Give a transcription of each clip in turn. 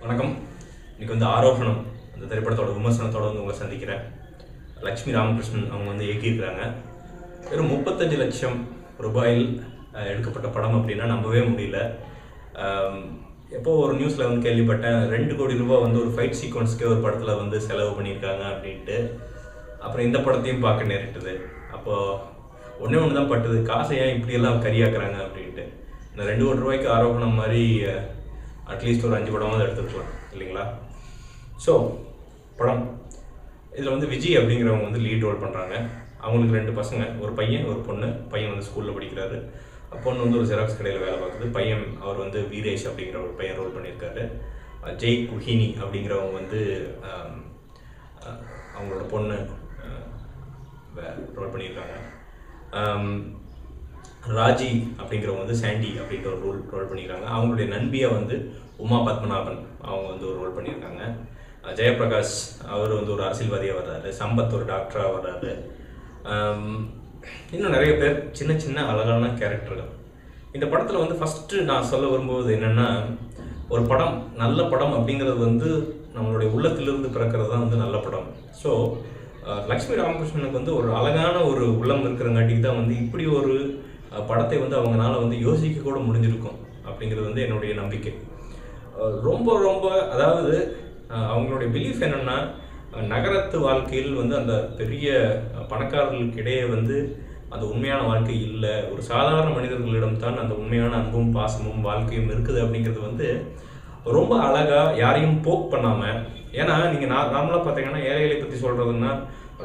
வணக்கம். இன்னைக்கு வந்து ஆரோகணம் அந்த திரைப்படத்தோட விமர்சனத்தோட வந்து உங்களை சந்திக்கிறேன். லக்ஷ்மி ராமகிருஷ்ணன் அவங்க வந்து இயக்கியிருக்கிறாங்க. வெறும் 35 லட்சம் ரூபாயில் எடுக்கப்பட்ட படம் அப்படின்னா நம்பவே முடியல. எப்போ ஒரு நியூஸில் வந்து கேள்விப்பட்டேன், 2 கோடி ரூபாய் வந்து ஒரு ஃபைட் சீக்வன்ஸ்க்கே ஒரு படத்தில் வந்து செலவு பண்ணியிருக்காங்க அப்படின்ட்டு. அப்புறம் இந்த படத்தையும் பார்க்க நேரிட்டது. அப்போது ஒன்று தான் பட்டுது, காசை ஏன் இப்படியெல்லாம் கரியாக்குறாங்க அப்படின்ட்டு. இந்த 2 கோடி ரூபாய்க்கு ஆரோகணம் மாதிரி அட்லீஸ்ட் ஒரு 5 படமாவது எடுத்துருக்கலாம் இல்லைங்களா? ஸோ படம் இதில் வந்து விஜய் அப்படிங்கிறவங்க வந்து லீட் ரோல் பண்ணுறாங்க. அவங்களுக்கு 2 பசங்க, ஒரு பையன் ஒரு பொண்ணு. பையன் வந்து ஸ்கூலில் படிக்கிறாரு, பொண்ணு வந்து ஒரு ஜெராக்ஸ் கடையில் வேலை பார்க்குது. பையன் அவர் வந்து வீரேஷ் அப்படிங்கிற ஒரு பையன் ரோல் பண்ணியிருக்காரு. ஜெய் குஹினி அப்படிங்கிறவங்க வந்து அவங்களோட பொண்ணு ரோல் பண்ணியிருக்காங்க. ராஜி அப்படிங்கிறவங்க வந்து சாண்டி அப்படின்ற ஒரு ரோல் பண்ணியிருக்காங்க. அவங்களுடைய நண்பியாக வந்து உமா பத்மநாபன் அவங்க வந்து ஒரு ரோல் பண்ணியிருக்காங்க. ஜெயபிரகாஷ் அவர் வந்து ஒரு அரசியல்வாதியாக வர்றாரு. சம்பத் ஒரு டாக்டராக வர்றாரு. இன்னும் நிறைய பேர் சின்ன சின்ன அழகான கேரக்டர்கள். இந்த படத்தில் வந்து ஃபஸ்ட்டு நான் சொல்ல விரும்புவது என்னென்னா, ஒரு படம் நல்ல படம் அப்படிங்கிறது வந்து நம்மளுடைய உள்ளத்திலிருந்து பிறக்கிறது தான் வந்து நல்ல படம். ஸோ லக்ஷ்மி ராமகிருஷ்ணனுக்கு வந்து ஒரு அழகான ஒரு உள்ளம் இருக்கிறங்காட்டிக்கு தான் வந்து இப்படி ஒரு படத்தை வந்து அவங்களால வந்து யோசிக்க கூட முடிஞ்சிருக்கும் அப்படிங்கிறது வந்து என்னுடைய நம்பிக்கை. ரொம்ப ரொம்ப அதாவது அவங்களுடைய பிலீஃப் என்னென்னா, நகரத்து வாழ்க்கையில் வந்து அந்த பெரிய பணக்காரர்களுக்கு இடையே வந்து அந்த உண்மையான வாழ்க்கை இல்லை, ஒரு சாதாரண மனிதர்களிடம் தான் அந்த உண்மையான அன்பும் பாசமும் வாழ்க்கையும் இருக்குது அப்படிங்கிறது வந்து ரொம்ப அழகாக, யாரையும் போக் பண்ணாமல். ஏன்னா நீங்கள் நார்மலாக பார்த்தீங்கன்னா ஏழைகளை பற்றி சொல்கிறதுன்னா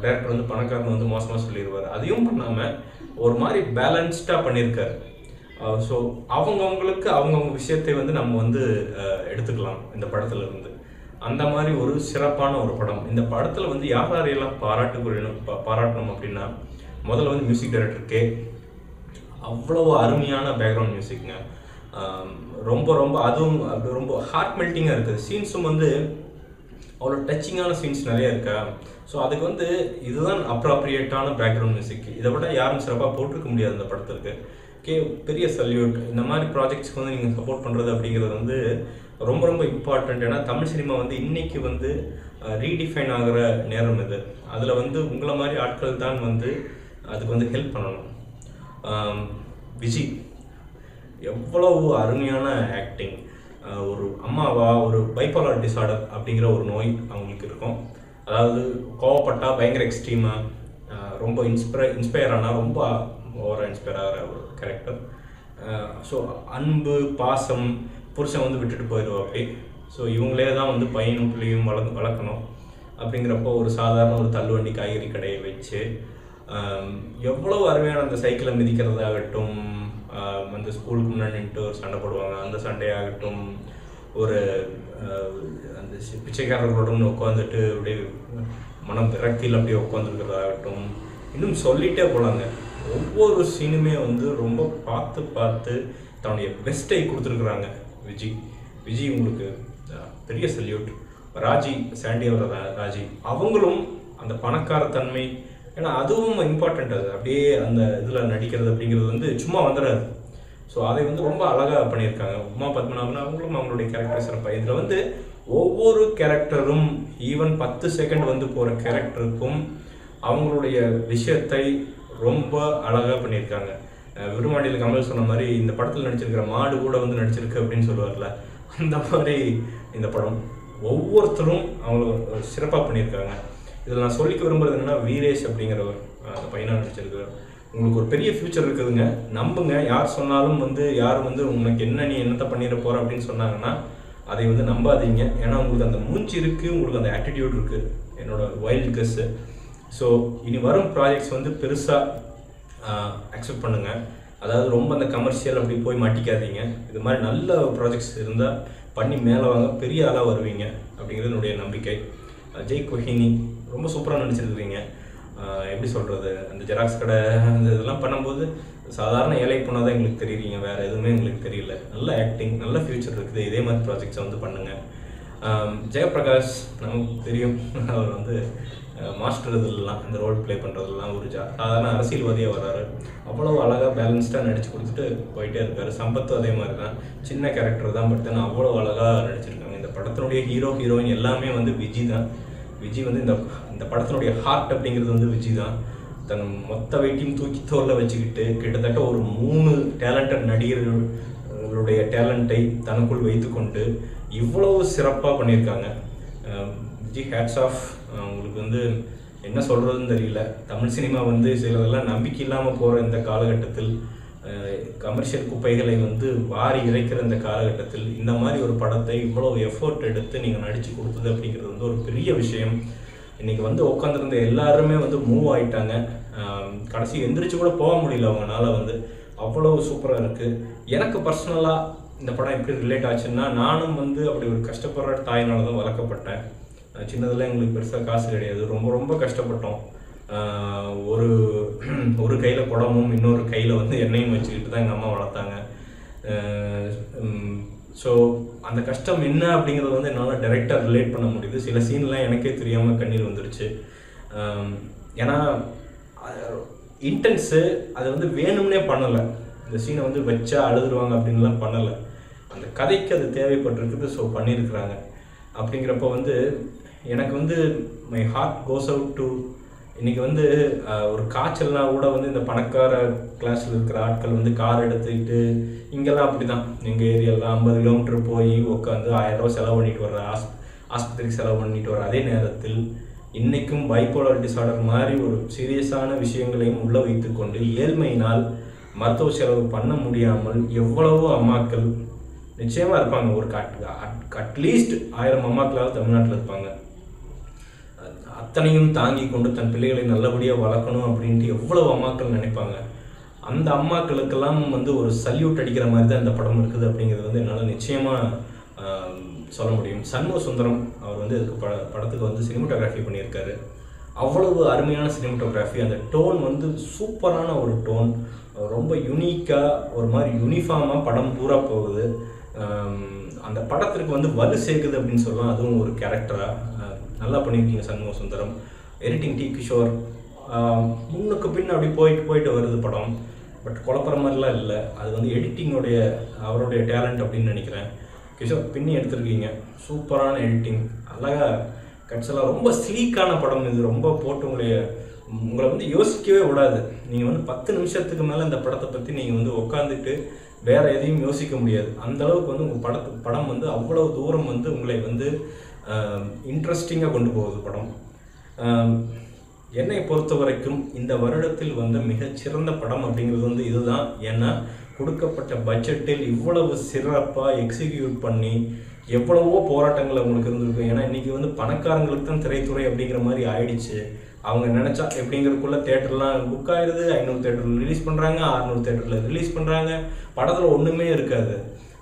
டேரக்டர் வந்து பணக்காரன் வந்து மோசமாக சொல்லிடுவார். அதையும் பண்ணாமல் ஒரு மாதிரி பேலன்ஸ்டாக பண்ணியிருக்காரு. ஸோ அவங்கவுங்களுக்கு அவங்கவுங்க விஷயத்தை வந்து நம்ம வந்து எடுத்துக்கலாம் இந்த படத்தில் இருந்து. அந்த மாதிரி ஒரு சிறப்பான ஒரு படம். இந்த படத்தில் வந்து யாரெல்லாம் பாராட்டணும் அப்படின்னா, முதல்ல வந்து மியூசிக் டைரக்டருக்கே அவ்வளோ அருமையான பேக்ரவுண்ட் மியூசிக்ங்க. ரொம்ப ரொம்ப அதுவும் ரொம்ப ஹார்ட் மெல்ட்டிங்காக இருக்குது. சீன்ஸும் வந்து அவ்வளோ டச்சிங்கான சீன்ஸ் நிறைய இருக்கா. ஸோ அதுக்கு வந்து இதுதான் அப்ராப்ரியேட்டான பேக்ரவுண்ட் மியூசிக். இதை விட யாரும் சிறப்பாக போட்டிருக்க முடியாது இந்த படத்திற்கு. பெரிய சல்யூட். இந்த மாதிரி ப்ராஜெக்ட்ஸ்க்கு வந்து நீங்கள் சப்போர்ட் பண்ணுறது அப்படிங்கிறது வந்து ரொம்ப ரொம்ப இம்பார்ட்டண்ட். ஏன்னா தமிழ் சினிமா வந்து இன்றைக்கி வந்து ரீடிஃபைன் ஆகிற நேரம் இது. அதில் வந்து உங்களை மாதிரி ஆட்கள் தான் வந்து அதுக்கு வந்து ஹெல்ப் பண்ணணும். விஜய் எவ்வளவு அருமையான ஆக்டிங். ஒரு அம்மாவா ஒரு பைப்போலார் டிசார்டர் அப்படிங்கிற ஒரு நோய் அவங்களுக்கு இருக்கும். அதாவது கோவப்பட்டால் பயங்கர எக்ஸ்ட்ரீமாக, ரொம்ப இன்ஸ்பயர் ஆனால் ரொம்ப ஓவராக இன்ஸ்பயர் ஆகிற ஒரு கேரக்டர். ஸோ அன்பு பாசம், புருஷன் வந்து விட்டுட்டு போயிடுவோம் அப்படி. ஸோ இவங்களே தான் வந்து பையனும் பிள்ளையும் வளர்க்கணும். அப்படிங்கிறப்போ ஒரு சாதாரண ஒரு தள்ளுவண்டி காய்கறி கடையை வச்சு எவ்வளோ அருமையான அந்த சைக்கிளை மிதிக்கிறதாகட்டும், அந்த ஸ்கூலுக்கு முன்னாடி நின்றுட்டு ஒரு சண்டை போடுவாங்க, அந்த சண்டையாகட்டும், ஒரு அந்த பிச்சைக்காரர்களோட உட்காந்துட்டு அப்படியே மனம் விரக்தியில் அப்படியே உட்காந்துருக்கிறதாகட்டும், இன்னும் சொல்லிகிட்டே போகலாங்க. ஒவ்வொரு சீனுமே வந்து ரொம்ப பார்த்து தன்னுடைய பெஸ்ட்டை கொடுத்துருக்குறாங்க விஜய் உங்களுக்கு பெரிய சல்யூட். ராஜி சாண்டி அவர் ராஜி அவங்களும் அந்த பணக்கார தன்மை, ஏன்னா அதுவும் இம்பார்ட்டண்ட். அது அப்படியே அந்த இதில் நடிக்கிறது அப்படிங்கிறது வந்து சும்மா வந்துடாது. ஸோ அதை வந்து ரொம்ப அழகாக பண்ணியிருக்காங்க. உமா பத்மநாபன் அவங்களும் அவங்களுடைய கேரக்டர் சிறப்பாக. இதில் வந்து ஒவ்வொரு கேரக்டரும் ஈவன் 10 செகண்ட் வந்து போகிற கேரக்டருக்கும் அவங்களுடைய விஷயத்தை ரொம்ப அழகாக பண்ணியிருக்காங்க. விருமாண்டியில் கமல் சொன்ன மாதிரி இந்த படத்தில் நடிச்சிருக்கிற மாடு கூட வந்து நடிச்சிருக்கு அப்படின்னு சொல்லுவார்ல, அந்த மாதிரி இந்த படம் ஒவ்வொருத்தரும் அவங்க சிறப்பாக பண்ணியிருக்காங்க. இதில் நான் சொல்லிக்க விரும்புகிறது என்னென்னா, வீரேஷ் அப்படிங்கிறவர் அந்த பையனாக நடிச்சிருக்கிறார். உங்களுக்கு ஒரு பெரிய ஃப்யூச்சர் இருக்குதுங்க, நம்புங்க. யார் சொன்னாலும் வந்து யார் வந்து உனக்கு நீ என்னத்தை பண்ணிட போகிற அப்படின்னு சொன்னாங்கன்னா அதை வந்து நம்பாதீங்க. ஏன்னா உங்களுக்கு அந்த மூஞ்சி இருக்குது, உங்களுக்கு அந்த ஆட்டிடியூட் இருக்குது, என்னோட வைல்டு கெஸ்ஸு. ஸோ இனி வரும் ப்ராஜெக்ட்ஸ் வந்து பெருசாக அக்செப்ட் பண்ணுங்கள். அதாவது ரொம்ப அந்த கமர்ஷியல் அப்படி போய் மாட்டிக்காதீங்க. இது மாதிரி நல்ல ப்ராஜெக்ட்ஸ் இருந்தால் பண்ணி மேலே வாங்க, பெரிய ஆளாக வருவீங்க அப்படிங்கிறது என்னுடைய நம்பிக்கை. ஜெய் குஹினி ரொம்ப சூப்பராக நடிச்சிருக்கிறீங்க. எப்படி சொல்கிறது, அந்த ஜெராக்ஸ் கடை அந்த இதெல்லாம் பண்ணும்போது சாதாரண ஏழை போனால் தான் எங்களுக்கு தெரியுறீங்க, வேறு எதுவுமே எங்களுக்கு தெரியல. நல்ல ஆக்டிங், நல்ல ஃப்யூச்சர் இருக்குது. இதே மாதிரி ப்ராஜெக்ட்ஸை வந்து பண்ணுங்கள். ஜெயபிரகாஷ் நமக்கு தெரியும், அவர் வந்து மாஸ்டர் இதெல்லாம் இந்த ரோல் ப்ளே பண்ணுறதுலாம் ஒரு சாதாரண அரசியல்வாதியாக வர்றாரு. அவ்வளோ அழகாக பேலன்ஸ்டாக நடித்து கொடுத்துட்டு போயிட்டே இருக்காரு. சம்பத்தும் அதே மாதிரி தான், சின்ன கேரக்டர் தான், பட் ஆனால் அவ்வளோ அழகாக நடிச்சிருக்காங்க. இந்த படத்தினுடைய ஹீரோயின் எல்லாமே வந்து விஜய் தான். விஜய் வந்து இந்த படத்தினுடைய ஹார்ட் அப்படிங்கிறது வந்து விஜய் தான். தன் மொத்த வெயிட்டையும் தூக்கி தோளில் வச்சுக்கிட்டு கிட்டத்தட்ட ஒரு 3 டேலண்டட் நடிகர்களுடைய டேலண்ட்டை தனக்குள் வைத்துக்கொண்டு இவ்வளவு சிறப்பாக பண்ணியிருக்காங்க. Vijay hats off. உங்களுக்கு வந்து என்ன சொல்கிறதுன்னு தெரியல. தமிழ் சினிமா வந்து சிலதெல்லாம் நம்பிக்கை இல்லாமல் போகிற இந்த காலகட்டத்தில், கமர்ஷியல் குப்பைகளை வந்து வாரி இறைக்கிற இந்த காலகட்டத்தில் இந்த மாதிரி ஒரு படத்தை இவ்வளோ எஃபோர்ட் எடுத்து நீங்கள் நடித்து கொடுத்தது அப்படிங்கிறது வந்து ஒரு பெரிய விஷயம். இன்றைக்கி வந்து உட்காந்துருந்த எல்லாருமே வந்து மூவ் ஆகிட்டாங்க. கடைசி எந்திரிச்சு கூட போக முடியல அவங்களால. வந்து அவ்வளோ சூப்பராக இருக்குது. எனக்கு பர்சனலாக இந்த படம் எப்படி ரிலேட் ஆச்சுன்னா, நானும் வந்து அப்படி ஒரு கஷ்டப்படுற தாயினால தான் வளர்க்கப்பட்டேன். சின்னதில் எங்களுக்கு பெருசாக காசு கிடையாது, ரொம்ப ரொம்ப கஷ்டப்பட்டோம். ஒரு கையில் குடமும் இன்னொரு கையில் வந்து எண்ணெயும் வச்சுக்கிட்டு தான் எங்கள் அம்மா வளர்த்தாங்க. ஸோ அந்த கஷ்டம் என்ன அப்படிங்கிறது வந்து என்னால் டைரெக்டாக ரிலேட் பண்ண முடியுது. சில சீன்லாம் எனக்கே தெரியாமல் கண்ணீர் வந்துருச்சு. ஏன்னா இன்டென்ஸு அதை வந்து வேணும்னே பண்ணலை. இந்த சீனை வந்து வச்சா அழுதுருவாங்க அப்படின்லாம் பண்ணலை. அந்த கதைக்கு அது தேவைப்பட்டிருக்குது, ஸோ பண்ணியிருக்கிறாங்க. அப்படிங்கிறப்ப வந்து எனக்கு வந்து my heart goes out to, இன்றைக்கி வந்து ஒரு காய்ச்சல்னா கூட வந்து இந்த பணக்கார கிளாஸில் இருக்கிற ஆட்கள் வந்து கார் எடுத்துக்கிட்டு, இங்கெல்லாம் அப்படி தான், எங்கள் ஏரியாலாம் 50 கிலோமீட்டர் போய் உட்காந்து 1000 ரூபா செலவு பண்ணிட்டு வர்ற, ஆஸ்பத்திரிக்கு செலவு பண்ணிட்டு வர அதே நேரத்தில் இன்றைக்கும் பைப்போலர் டிசார்டர் மாதிரி ஒரு சீரியஸான விஷயங்களையும் உள்ளே வைத்துக்கொண்டு ஏழ்மையினால் மருத்துவ செலவு பண்ண முடியாமல் எவ்வளவோ அம்மாக்கள் நிச்சயமாக இருப்பாங்க. ஒரு அட்லீஸ்ட் 1000 அம்மாக்களால் தமிழ்நாட்டில் இருப்பாங்க. அத்தனையும் தாங்கி கொண்டு தன் பிள்ளைகளை நல்லபடியாக வளர்க்கணும் அப்படின்ட்டு எவ்வளவு அம்மாக்கள் நினைப்பாங்க. அந்த அம்மாக்களுக்கெல்லாம் வந்து ஒரு சல்யூட் அடிக்கிற மாதிரி தான் இந்த படம் இருக்குது அப்படிங்கிறது வந்து என்னால் நிச்சயமாக சொல்ல முடியும். சண்முக சுந்தரம் அவர் வந்து இதுக்கு படத்துக்கு வந்து சினிமோட்டோகிராஃபி பண்ணியிருக்காரு. அவ்வளவு அருமையான சினிமோட்டோகிராஃபி. அந்த டோன் வந்து சூப்பரான ஒரு டோன், ரொம்ப யூனிக்காக ஒரு மாதிரி யூனிஃபார்மாக படம் பூரா போகுது. அந்த படத்திற்கு வந்து வலு சேர்க்குது அப்படின்னு சொல்லலாம். அதுவும் ஒரு கேரக்டராக நல்லா பண்ணியிருக்கீங்க சண்முக சுந்தரம். எடிட்டிங் டி கிஷோர், முன்னுக்கு பின் அப்படி போயிட்டு வருது படம். பட் குழப்பற மாதிரிலாம் இல்லை. அது வந்து எடிட்டிங்கோடைய அவருடைய டேலண்ட் அப்படின்னு நினைக்கிறேன். கிஷோர் பின்னி எடுத்திருக்கீங்க, சூப்பரான எடிட்டிங், அழகாக கட்ஸெல்லாம் ரொம்ப ஸ்லீக்கான படம் இது. ரொம்ப போட்டு உங்களை வந்து யோசிக்கவே விடாது. நீங்கள் வந்து 10 நிமிஷத்துக்கு மேலே இந்த படத்தை பற்றி நீங்கள் வந்து உட்காந்துட்டு வேறு எதையும் யோசிக்க முடியாது. அந்தளவுக்கு வந்து உங்கள் படம் வந்து அவ்வளோ தூரம் வந்து உங்களை வந்து இன்ட்ரெஸ்டிங்காக கொண்டு போகுது படம். என்னை பொறுத்த வரைக்கும் இந்த வருடத்தில் வந்த மிகச்சிறந்த படம் அப்படிங்கிறது வந்து இதுதான். ஏன்னா கொடுக்கப்பட்ட பட்ஜெட்டில் இவ்வளவு சிறப்பாக எக்ஸிக்யூட் பண்ணி எவ்வளவோ போராட்டங்கள் அவங்களுக்கு இருந்திருக்கும். ஏன்னா இன்றைக்கி வந்து பணக்காரங்களுக்கு தான் திரைத்துறை அப்படிங்கிற மாதிரி ஆயிடுச்சு. அவங்க நினச்சா எப்படிங்கிறதுக்குள்ளே தேட்டர்லாம் புக் ஆயிடுது. 500 தேட்டரில் ரிலீஸ் பண்ணுறாங்க, 600 தேட்டரில் ரிலீஸ் பண்ணுறாங்க. படத்தில் ஒன்றுமே இருக்காது.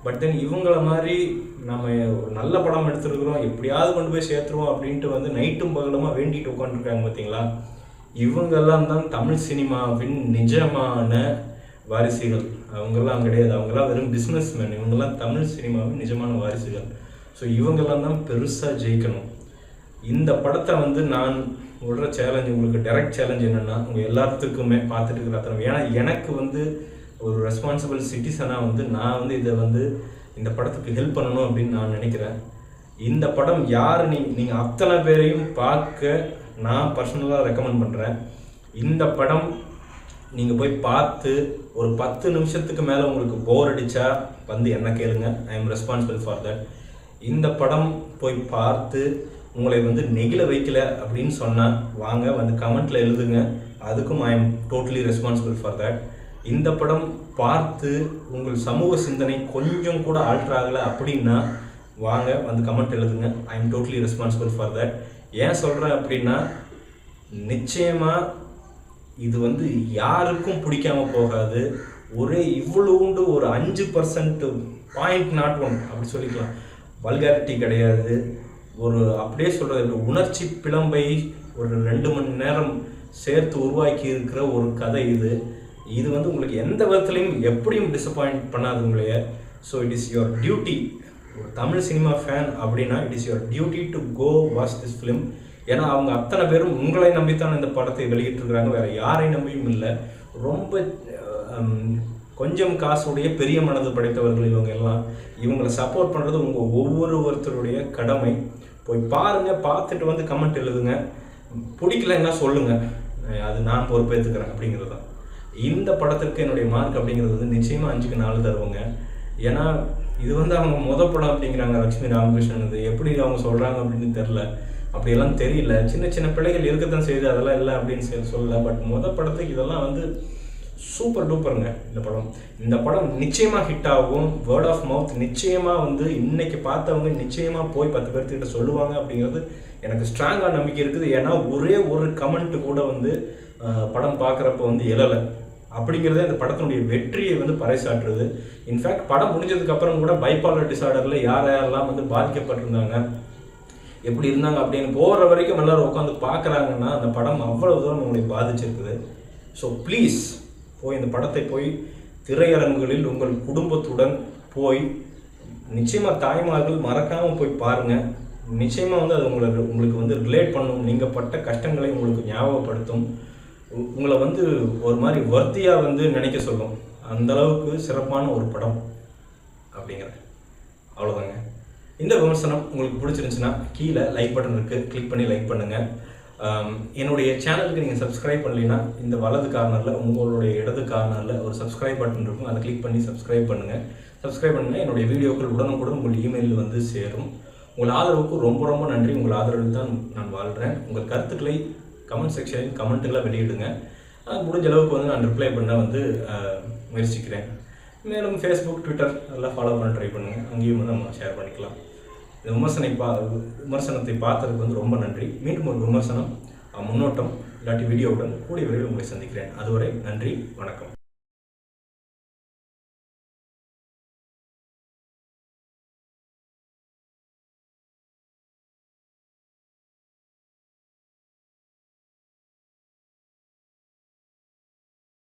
பட் தென் இவங்கள மாதிரி நம்ம நல்ல படம் எடுத்துருக்குறோம், எப்படியாவது கொண்டு போய் சேர்த்துருவோம் அப்படின்ட்டு வந்து நைட்டும் பகலுமாக வேண்டிட்டு உட்காந்துருக்காங்க பார்த்தீங்களா. இவங்கெல்லாம் தான் தமிழ் சினிமாவின் நிஜமான வாரிசுகள். அவங்கெல்லாம் கிடையாது, அவங்கெல்லாம் வெறும் பிஸ்னஸ்மேன். இவங்கெல்லாம் தமிழ் சினிமாவின் நிஜமான வாரிசுகள். ஸோ இவங்கெல்லாம் தான் பெருசாக ஜெயிக்கணும். இந்த படத்தை வந்து நான் விடுற சேலஞ்சு, உங்களுக்கு டைரக்ட் சேலஞ்ச் என்னென்னா, உங்கள் எல்லாத்துக்குமே பார்த்துட்டு இருக்கிற அத்தனை, ஏன்னா எனக்கு வந்து ஒரு ரெஸ்பான்சிபிள் சிட்டிசனாக வந்து நான் வந்து இதை வந்து இந்த படத்துக்கு ஹெல்ப் பண்ணணும் அப்படின்னு நான் நினைக்கிறேன். இந்த படம் யார் நீங்கள் அத்தனை பேரையும் பார்க்க நான் பர்சனலாக ரெக்கமெண்ட் பண்ணுறேன். இந்த படம் நீங்கள் போய் பார்த்து ஒரு 10 நிமிஷத்துக்கு மேலே உங்களுக்கு போர் அடித்தா வந்து என்ன கேளுங்க, I am responsible for that. இந்த படம் போய் பார்த்து உங்களை வந்து நெகிழ வைக்கல அப்படின்னு சொன்னால் வாங்க வந்து கமெண்ட்டில் எழுதுங்க, அதுக்கும் I am totally responsible for that. இந்த படம் பார்த்து உங்கள் சமூக சிந்தனை கொஞ்சம் கூட ஆல்டர் ஆகலை அப்படின்னா வாங்க வந்து கமெண்ட் எழுதுங்க, I am totally responsible for that. ஏன் சொல்கிறேன் அப்படின்னா, நிச்சயமாக இது வந்து யாருக்கும் பிடிக்காம போகாது. ஒரே இவ்வளோண்டு ஒரு 5% .01 அப்படி சொல்லிக்கலாம், வல்காரிட்டி கிடையாது. ஒரு அப்படியே சொல்கிறது உணர்ச்சி பிளம்பை ஒரு 2 மணி நேரம் சேர்த்து உருவாக்கி இருக்கிற ஒரு கதை இது. இது வந்து உங்களுக்கு எந்த விதத்துலையும் எப்படியும் டிசப்பாயிண்ட் பண்ணாது உங்களைய. So it is your duty, ஒரு தமிழ் சினிமா ஃபேன் அப்படின்னா it is your duty to go watch this film. ஏன்னா அவங்க அத்தனை பேரும் உங்களை நம்பித்தான் இந்த படத்தை வெளியிட்டிருக்கிறாங்க, வேற யாரை நம்பியும் இல்லை. ரொம்ப கொஞ்சம் காசுடைய பெரிய மனது படைத்தவர்கள் இவங்க எல்லாம். இவங்களை சப்போர்ட் பண்ணுறது உங்கள் ஒவ்வொருத்தருடைய கடமை. போய் பாருங்கள், பார்த்துட்டு வந்து கமெண்ட் எழுதுங்க, பிடிக்கலன்னா சொல்லுங்கள், அது நான் பொறுப்பேற்றுக்கிறேன் அப்படிங்கிறது தான். இந்த படத்திற்கு என்னுடைய மார்க் அப்படிங்கிறது வந்து நிச்சயமாக 5க்கு 4 தருவாங்க. ஏன்னா இது வந்து அவங்க படம் அப்படிங்கிறாங்க லட்சுமி ராமகிருஷ்ணன். இது எப்படி அவங்க சொல்கிறாங்க அப்படின்னு தெரில, அப்படியெல்லாம் தெரியல. சின்ன சின்ன பிள்ளைகள் இருக்கத்தான் செய்யுது, அதெல்லாம் இல்லை அப்படின்னு சொல்லலை. பட் படத்துக்கு இதெல்லாம் வந்து சூப்பர் டூப்பருங்க இந்த படம் நிச்சயமாக ஹிட் ஆகும். வேர்ட் ஆஃப் மவுத் நிச்சயமாக வந்து இன்னைக்கு பார்த்தவங்க நிச்சயமாக போய் 10 பேர்த்துக்கிட்ட சொல்லுவாங்க அப்படிங்கிறது எனக்கு ஸ்ட்ராங்காக நம்பிக்கை இருக்குது. ஏன்னா ஒரே ஒரு கமெண்ட் கூட வந்து படம் பார்க்குறப்ப வந்து எழலை அப்படிங்கிறதே இந்த படத்தினுடைய வெற்றியை வந்து பறைசாற்றுது. இன்ஃபேக்ட் படம் முடிஞ்சதுக்கப்புறம் கூட பைபாலர் டிசார்டரில் யாரெல்லாம் வந்து பாதிக்கப்பட்டிருந்தாங்க, எப்படி இருந்தாங்க அப்படின்னு போகிற வரைக்கும் எல்லாரும் உட்காந்து பார்க்குறாங்கன்னா அந்த படம் அவ்வளவு தூரம் உங்களை பாதிச்சிருக்குது. ஸோ ப்ளீஸ் போய் இந்த படத்தை போய் திரையரங்குகளில் உங்கள் குடும்பத்துடன் போய் நிச்சயமாக தாய்மார்கள் மறக்காமல் போய் பாருங்கள். நிச்சயமாக வந்து அது உங்களுக்கு வந்து ரிலேட் பண்ணும். நீங்கள் பட்ட கஷ்டங்களை உங்களுக்கு ஞாபகப்படுத்தும். உங்களை வந்து ஒரு மாதிரி வர்த்தியாக வந்து நினைக்க சொல்லும். அந்தளவுக்கு சிறப்பான ஒரு படம் அப்படிங்கிறேன். அவ்வளோதாங்க. இந்த விமர்சனம் உங்களுக்கு பிடிச்சிருந்துச்சுன்னா கீழே லைக் பட்டன் இருக்குது, கிளிக் பண்ணி லைக் பண்ணுங்கள். என்னுடைய சேனலுக்கு நீங்கள் சப்ஸ்கிரைப் பண்ணலைன்னா இந்த வலது கார்னரில் உங்களுடைய இடது கார்னரில் ஒரு சப்ஸ்கிரைப் பட்டன் இருக்கும், அதை கிளிக் பண்ணி சப்ஸ்கிரைப் பண்ணுங்கள். என்னுடைய வீடியோக்கள் உடனுக்குடன் உங்கள் இமெயிலில் வந்து சேரும். உங்கள் ஆதரவுக்கு ரொம்ப ரொம்ப நன்றி. உங்கள் ஆதரவில் தான் நான் வாழ்கிறேன். உங்கள் கருத்துக்களை கமெண்ட் செக்ஷனில் கமெண்ட்டுகளை வெளியிடுங்க. முடிஞ்ச அளவுக்கு வந்து நான் ரிப்ளை பண்ண வந்து முயற்சிக்கிறேன். மேலும் ஃபேஸ்புக், ட்விட்டர் அதெல்லாம் ஃபாலோ பண்ண ட்ரை பண்ணுங்கள். அங்கேயும் வந்து நம்ம ஷேர் பண்ணிக்கலாம். இந்த விமர்சனத்தை பார்த்ததுக்கு வந்து ரொம்ப நன்றி. மீண்டும் ஒரு விமர்சனம், முன்னோட்டம் இல்லாட்டி வீடியோவுடன் கூடிய விரைவில் உங்களை சந்திக்கிறேன். அதுவரை நன்றி, வணக்கம்.